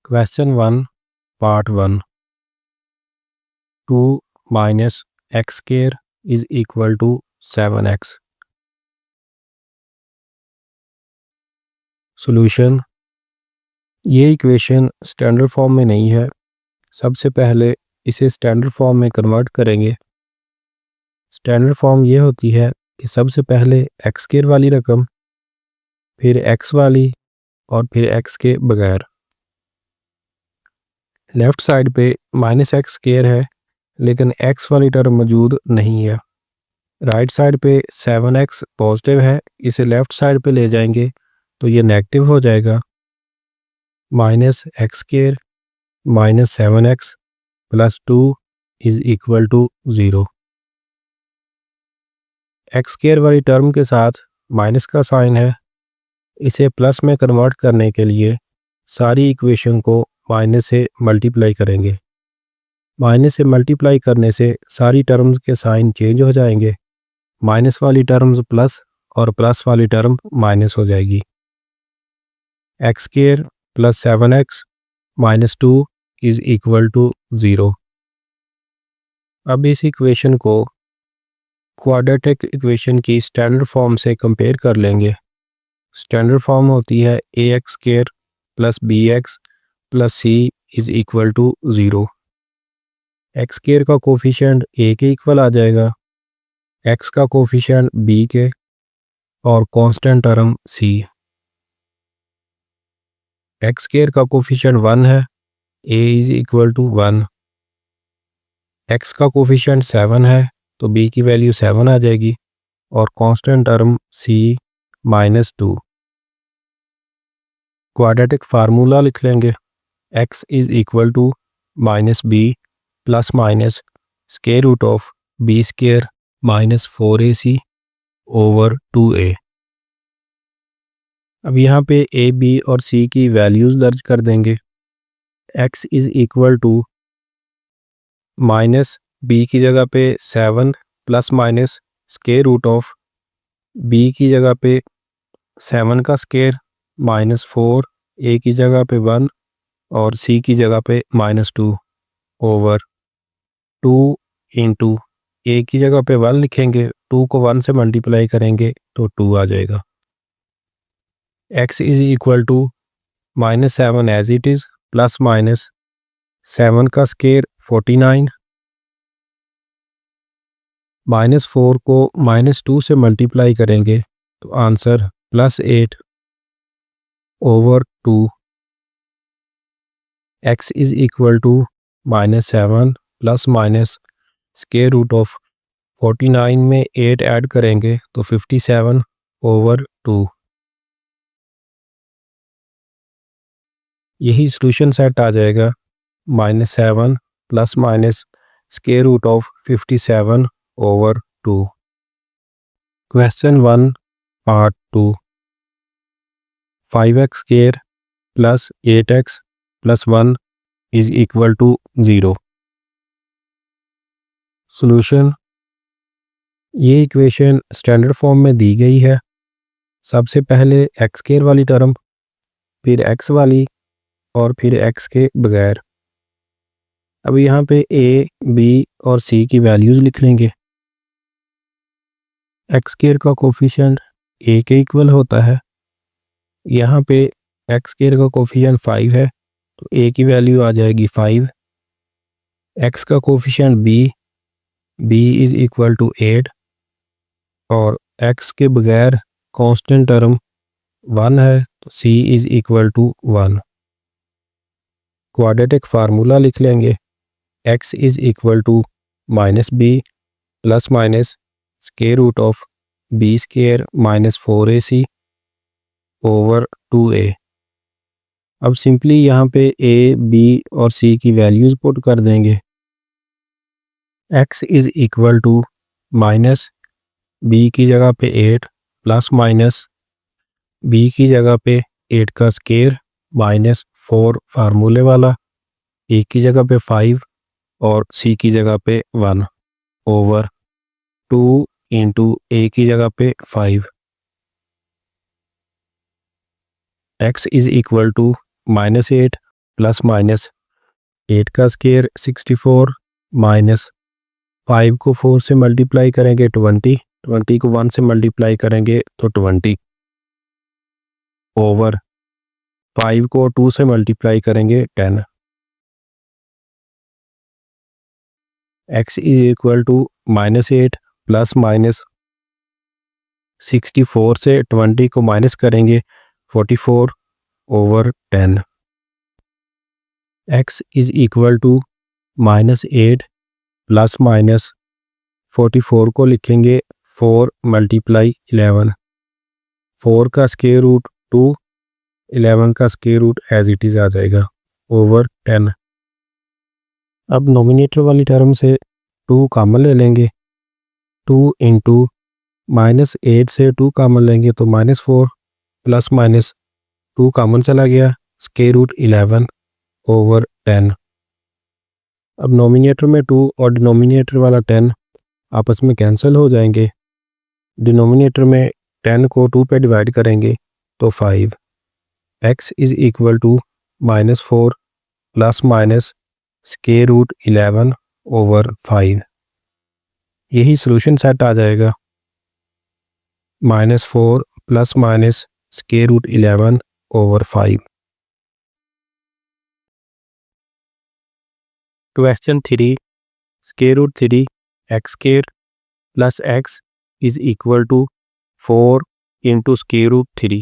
Question 1, Part 1. 2 minus x square is equal to 7x. Solution. ये equation standard form में नहीं है। सबसे पहले इसे स्टैंडर्ड फॉर्म में कन्वर्ट करेंगे। स्टैंडर्ड फॉर्म ये होती है कि सबसे पहले एक्स स्क्वायर वाली रकम, फिर एक्स वाली और फिर एक्स के बगैर। लेफ़्ट साइड पे माइनस एक्स स्क्वायर है लेकिन एक्स वाली टर्म मौजूद नहीं है। राइट साइड पे 7x पॉजिटिव है, इसे लेफ़्ट साइड पे ले जाएंगे तो ये नेगेटिव हो जाएगा। Minus x square minus 7x plus 2 is equal to 0। X square वाली टर्म के साथ माइनस का साइन है। इसे प्लस में कन्वर्ट करने के लिए सारी इक्वेशन को माइनस से मल्टीप्लाई करेंगे। माइनस से मल्टीप्लाई करने से सारी टर्म्स के साइन चेंज हो जाएंगे। माइनस वाली टर्म्स प्लस और प्लस वाली टर्म माइनस हो जाएगी। X square plus 7x minus 2 is equal to 0। अब इस इक्वेशन को क्वाड्रेटिक इक्वेशन की स्टैंडर्ड फॉर्म से कंपेयर कर लेंगे। स्टैंडर्ड फॉर्म होती है ax square plus bx plus c is equal to 0। X square का कोफिशिएंट a के इक्वल आ जाएगा, x का कोफिशिएंट b के और constant term c। X square का कोफिशिएंट 1 है, a is equal to 1। x का कोफिशिएंट 7 है तो b की वैल्यू 7 आ जाएगी और constant term c minus 2। Quadratic formula लिख लेंगे। x is equal to minus b plus minus square root of b square minus 4ac over 2a। अब यहाँ पे a, b और c की वैल्यूज़ दर्ज कर देंगे। x is equal to minus b की जगह पे 7 plus minus square root of b की जगह पे 7 का स्क्वायर माइनस 4, a की जगह पे 1 और c की जगह पे माइनस 2 ओवर 2 इंटू a की जगह पे 1 लिखेंगे, 2 को 1 से मल्टीप्लाई करेंगे तो 2 आ जाएगा। x is equal to minus 7 as it is plus minus 7 का स्क्वायर 49 माइनस 4 को माइनस 2 से मल्टीप्लाई करेंगे तो answer plus 8 over 2। x is equal to minus 7 plus minus square root of 49 में 8 ऐड करेंगे तो 57 ओवर 2। यही सॉल्यूशन सेट आ जाएगा। Minus 7 plus minus square root of 57 over 2। Question 1 part 2। 5x square plus 8x plus 1 is equal to 0। Solution. ये equation standard form में दी गई है। सबसे पहले एक्स स्क्वायर वाली टर्म, फिर एक्स वाली और फिर एक्स के बगैर। अब यहाँ पे a, b और c की वैल्यूज़ लिख लेंगे। एक्स स्क्वायर का कोफिशिएंट a के इक्वल होता है। यहाँ पे एक्स स्क्वायर का कोफिशिएंट 5 है तो a की वैल्यू आ जाएगी 5। x का coefficient b is equal to 8 और x के बगैर कांस्टेंट टर्म 1 है तो c is equal to 1। Quadratic formula लिख लेंगे। x is equal to minus b plus minus square root of b square minus 4ac over 2a। अब simply यहाँ पे a, b और c की वैल्यूज़ पुट कर देंगे। x is equal to minus b की जगह पे 8 प्लस माइनस b की जगह पे 8 का स्क्वायर माइनस 4 फार्मूले वाला, a की जगह पे 5 और c की जगह पे 1 ओवर 2 इंटू a की जगह पे 5। x is equal to minus 8 plus minus 8 का स्क्वायर 64 माइनस 5 को 4 से मल्टीप्लाई करेंगे 20, 20 को 1 से मल्टीप्लाई करेंगे तो 20 ओवर 5 को 2 से मल्टीप्लाई करेंगे 10। x is equal to -8 plus minus 64 से 20 को माइनस करेंगे 44 over 10। x is equal to -8 plus minus 44 को लिखेंगे 4 मल्टीप्लाई 11, 4 का स्क्वायर रूट 2, 11 का square root as it is आ जाएगा ओवर 10। अब नोमिनेटर वाली टर्म से 2 कॉमन ले लेंगे, 2 इंटू -8 से 2 कॉमन लेंगे तो -4 प्लस माइनस 2 कॉमन चला गया स्क्वायर रूट 11 ओवर 10। अब नोमिनेटर में 2 और डिनोमिनेटर वाला 10 आपस में कैंसिल हो जाएंगे। डिनोमिनेटर में 10 को 2 पे डिवाइड करेंगे तो 5। x is equal to -4 plus minus square root 11 over 5। यही सॉल्यूशन सेट आ जाएगा, -4 plus minus square root 11 over 5। Question 3, square root 3 x square plus x is equal to 4 into square root 3।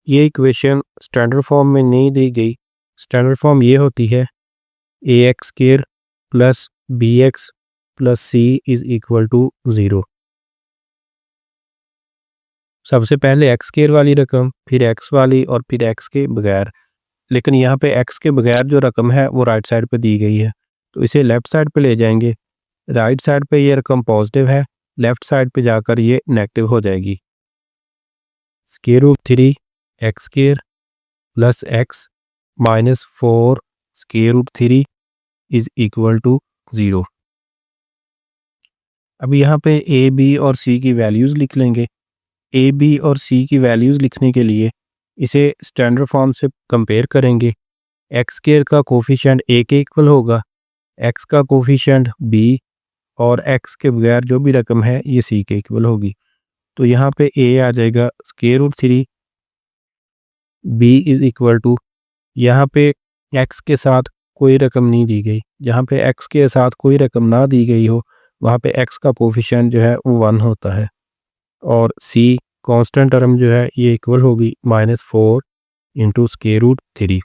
ये equation standard form में नहीं दी गई। Standard form ये होती है A X square plus B X plus C is equal to 0। सबसे पहले x square वाली रकम, फिर एक्स वाली और फिर एक्स के बगैर। लेकिन यहाँ पे एक्स के बगैर जो रकम है वो राइट साइड पे दी गई है, तो इसे लेफ़्ट साइड पे ले जाएंगे। राइट साइड पे ये रकम पॉजिटिव है, लेफ़्ट साइड पे जाकर ये नेगेटिव हो जाएगी। Square root 3 x square plus x minus 4 square root 3 is equal to 0। अब यहाँ पे ए बी और सी की वैल्यूज़ लिख लेंगे। ए बी और सी की वैल्यूज़ लिखने के लिए इसे स्टैंडर्ड फॉर्म से कंपेयर करेंगे। एक्स स्क्वायर का कोफिशिएंट ए के इक्वल होगा, एक्स का कोफिशिएंट बी, और एक्स के बगैर जो भी रकम है ये सी के इक्वल होगी। तो यहाँ पे ए आ जाएगा square root 3, B is equal to, यहाँ पे एक्स के साथ कोई रकम नहीं दी गई। जहाँ पे एक्स के साथ कोई रकम ना दी गई हो वहाँ पे एक्स का कोफिशिएंट जो है वो 1 होता है, और सी कांस्टेंट टर्म जो है ये इक्वल होगी -4 इंटू स्क्वायर रूट 3।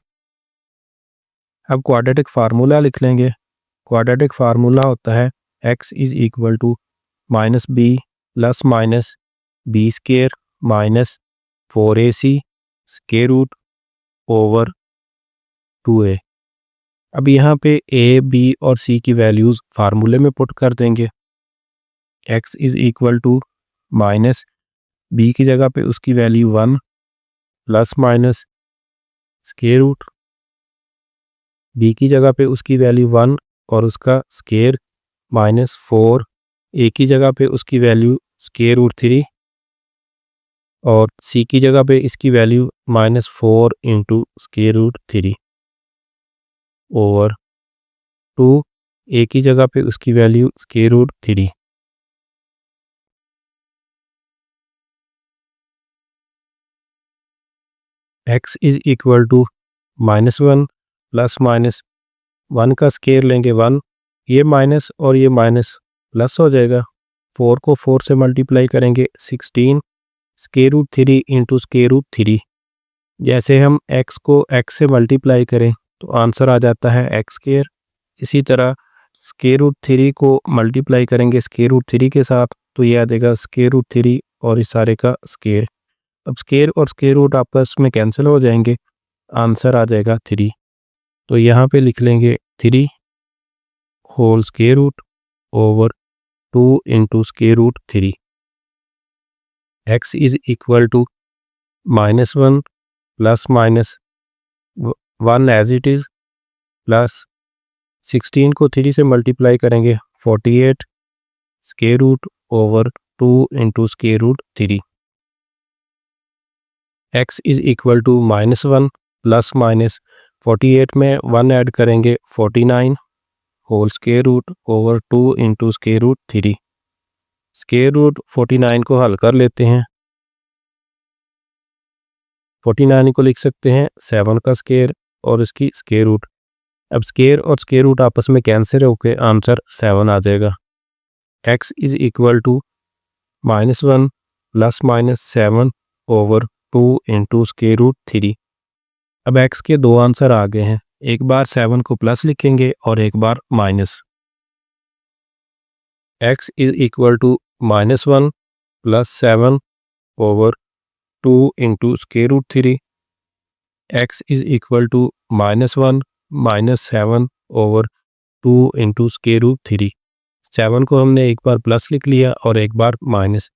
अब क्वाड्रेटिक फार्मूला लिख लेंगे। क्वाड्रेटिक फार्मूला होता है x is equal to -b plus minus B square minus 4ac square root over 2a। अब यहाँ पे a, b और c की वैल्यूज़ फार्मूले में पुट कर देंगे। x is equal to minus b की जगह पे उसकी value 1 plus minus square root, b की जगह पे उसकी वैल्यू 1 और उसका स्क्वायर -4, a की जगह पे उसकी वैल्यू स्क्वायर रूट 3 और c की जगह पे इसकी value -4 into square root 3 over 2, a की जगह पे उसकी value square root 3। x is equal to -1 plus minus 1 का स्क्वायर लेंगे 1, ये माइनस और ये माइनस प्लस हो जाएगा। 4 को 4 से मल्टीप्लाई करेंगे 16 square root 3 into square root 3। जैसे हम x को x से मल्टीप्लाई करें तो आंसर आ जाता है x स्क्वायर। इसी तरह स्क्वायर रूट 3 को मल्टीप्लाई करेंगे स्क्वायर रूट 3 के साथ तो ये आ जाएगा स्क्वायर रूट 3 और इस सारे का स्क्वायर। अब स्क्वायर और स्क्वायर रूट आपस में कैंसिल हो जाएंगे, आंसर आ जाएगा 3। तो यहाँ पे लिख लेंगे 3 whole square root over 2 into square root 3। x is equal to -1 plus minus 1 as it is plus 16 को 3 से मल्टीप्लाई करेंगे 48 square root over 2 into square root 3। x is equal to -1 plus minus 48 में 1 ऐड करेंगे 49 whole square root over 2 into square root 3। Square root 49 को हल कर लेते हैं। 49 को लिख सकते हैं 7 का स्क्वायर और इसकी स्क्वायर रूट। अब स्क्वायर और स्क्वायर रूट आपस में कैंसिल होकर आंसर 7 आ जाएगा। x is equal to -1 plus -7 over 2 into square root 3। अब x के दो आंसर आ गए हैं, एक बार 7 को प्लस लिखेंगे और एक बार minus. x is equal to -1 plus 7 over 2 into square root 3। x is equal to -1 -7 over 2 into square root 3। 7 को हमने एक बार प्लस लिख लिया और एक बार माइनस।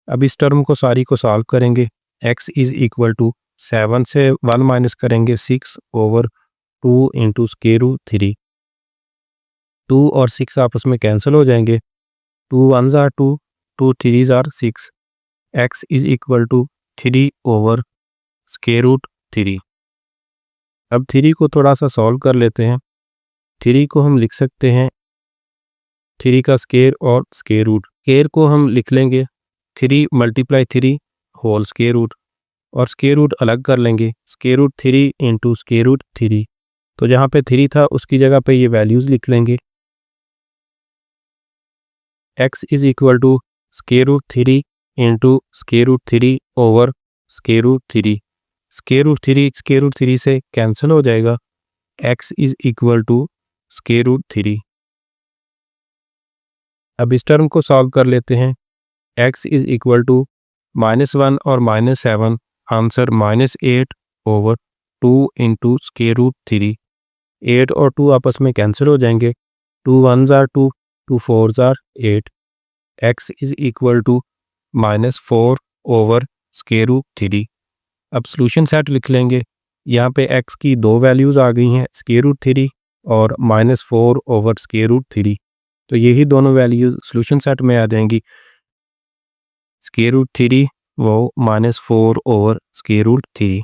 अब इस टर्म को सारी को सॉल्व करेंगे। x इज इक्वल टू 7 से 1 माइनस करेंगे 6 ओवर 2 इंटू स्क्वायर रूट 3। 2 और 6 आपस में कैंसिल हो जाएंगे। 2 1s are 2, 2 3s are 6। x is equal to 3 over square root 3। अब 3 को थोड़ा सा सॉल्व कर लेते हैं। 3 को हम लिख सकते हैं 3 का स्क्वायर और स्क्वायर रूट। स्क्वायर को हम लिख लेंगे 3 मल्टीप्लाई 3 होल स्क्वायर रूट और स्क्वायर रूट अलग कर लेंगे square root 3 into square root 3। तो जहाँ पे 3 था उसकी जगह पे ये वैल्यूज़ लिख लेंगे। x is equal to square root 3 into square root 3 over square root 3। Square root 3 से कैंसिल हो जाएगा। x is equal to square root 3। अब इस टर्म को सॉल्व कर लेते हैं। x इज इक्वल टू -1 और -7 answer -8 over 2 into square root 3। 8 और 2 आपस में कैंसिल हो जाएंगे। 2 1s are 2, 2 4s are 8। x is equal to -4 over square root 3। अब सॉल्यूशन सेट लिख लेंगे। यहाँ पे x की दो वैल्यूज़ आ गई हैं, स्क्वायर रूट 3 और -4 ओवर स्क्वायर रूट 3। तो यही दोनों वैल्यूज़ सॉल्यूशन सेट में आ जाएंगी। स्क्वायर रूट 3 वो -4 ओवर स्क्वायर रूट 3।